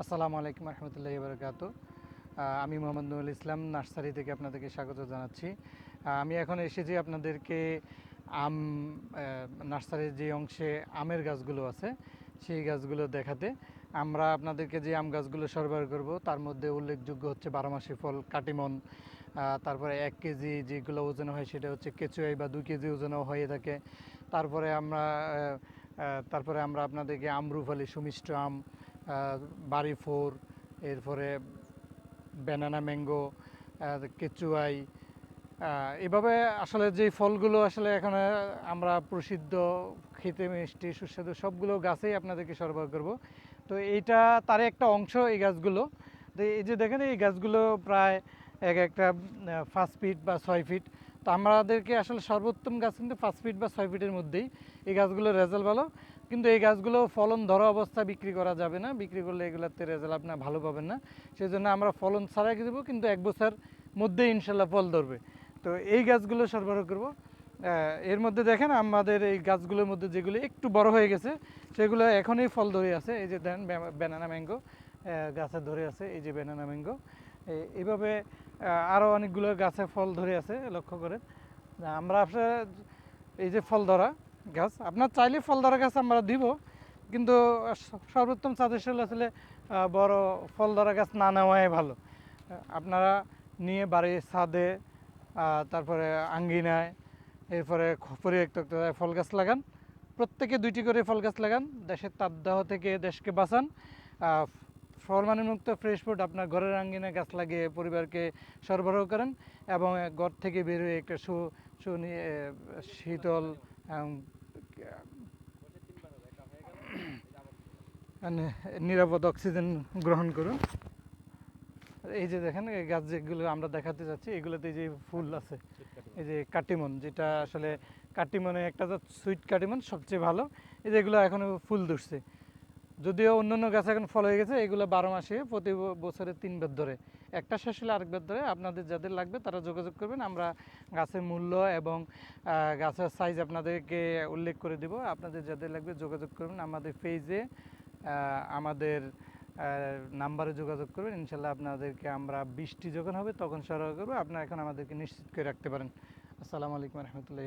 আসসালামু আলাইকুম রহমতুল্লাহি বারাকাতু। আমি মোহাম্মদ নুরুল ইসলাম নার্সারি থেকে আপনাদেরকে স্বাগত জানাচ্ছি। আমি এখন এসেছি আপনাদেরকে আম নার্সারির যে অংশে আমের গাছগুলো আছে সেই গাছগুলো দেখাতে। আমরা আপনাদেরকে যে আম গাছগুলো সরবরাহ করব তার মধ্যে উল্লেখযোগ্য হচ্ছে 12 মাসি ফল কাটিমন, তারপরে 1 কেজি যেগুলো ওজন হয় সেটা হচ্ছে কেচুয়াই বা 2 কেজি ওজনও হয়ে থাকে। তারপরে আমরা আপনাদেরকে আমরুফালি সুমিষ্ট আম, বাড়ি ফোর, এরপরে ব্যানানা ম্যাঙ্গো, কেচুয়াই, এভাবে আসলে যে ফলগুলো আসলে এখানে আমরা প্রসিদ্ধ, খেতে মিষ্টি সুস্বাদু সবগুলো গাছেই আপনাদেরকে সরবরাহ করব। তো এইটা তার একটা অংশ এই গাছগুলো। তো এই যে দেখেন এই গাছগুলো প্রায় একটা 5 ফিট বা 6 ফিট। তো আমাদেরকে আসলে সর্বোত্তম গাছ কিন্তু 5 ফিট বা 6 ফিটের মধ্যেই। এই গাছগুলোর রেজাল্ট ভালো, কিন্তু এই গাছগুলো ফলন ধরা অবস্থা বিক্রি করা যাবে না। বিক্রি করলে এগুলোতে রেজাল্ট আপনার ভালো পাবেন না। সেই জন্য আমরা ফলন ছাড়াই দেবো, কিন্তু 1 বছর মধ্যে ইনশাল্লাহ ফল ধরবে। তো এই গাছগুলো সরবরাহ করব। এর মধ্যে দেখেন আমাদের এই গাছগুলোর মধ্যে যেগুলো একটু বড় হয়ে গেছে সেগুলো এখনই ফল ধরে আছে। এই যে দেন ব্যানানা ম্যাঙ্গো গাছে ধরে আছে, এই যে ব্যানানা ম্যাঙ্গো। এইভাবে আরও অনেকগুলো গাছে ফল ধরে আছে, লক্ষ্য করেন। আমরা আসলে এই যে ফল ধরা গাছ, আপনার চাইলে ফল ধরা গাছ আমরা দিব, কিন্তু সর্বোত্তম সাজেশন আসলে বড় ফল ধরা গাছ না নেওয়াই ভালো। আপনারা নিয়ে বাড়ির ছাদে, তারপরে আঙ্গিনায়, এরপরে পরিত্যক্ত ফল গাছ লাগান। প্রত্যেকে 2টি করে ফল গাছ লাগান। দেশের তাপদাহ থেকে দেশকে বাঁচান। ফরমালিনমুক্ত ফ্রেশ ফুড আপনার ঘরের আঙ্গিনায় গাছ লাগিয়ে পরিবারকে সরবরাহ করেন, এবং ঘর থেকে বের হয়ে একটা শীতল নিরাপদ অক্সিজেন গ্রহণ করুন। এই যে দেখেন এই গাছ যেগুলো আমরা দেখাতে যাচ্ছি এগুলোতে যে ফুল আছে, এই যে কাটিমন, যেটা আসলে কাটিমনে একটা সুইট কাটিমন সবচেয়ে ভালো। এই যেগুলো এখনও ফুল ধরছে, যদিও অন্যান্য গাছ এখন ফল হয়ে গেছে। এগুলো 12 মাসে প্রতি বছরে 3 বার ধরে, একটা শেষ হলে আরেকবার ধরে। আপনাদের যাদের লাগবে তারা যোগাযোগ করবেন। আমরা গাছের মূল্য এবং গাছের সাইজ আপনাদেরকে উল্লেখ করে দেব। আপনাদের যাদের লাগবে যোগাযোগ করবেন আমাদের পেজে, আমাদের নাম্বারে যোগাযোগ করবেন। ইনশাল্লাহ আপনাদেরকে আমরা বৃষ্টি যখন হবে তখন সরবরাহ করবো। আপনারা এখন আমাদেরকে নিশ্চিত করে রাখতে পারেন। আসসালামু আলাইকুম রহমতুল্লাহ।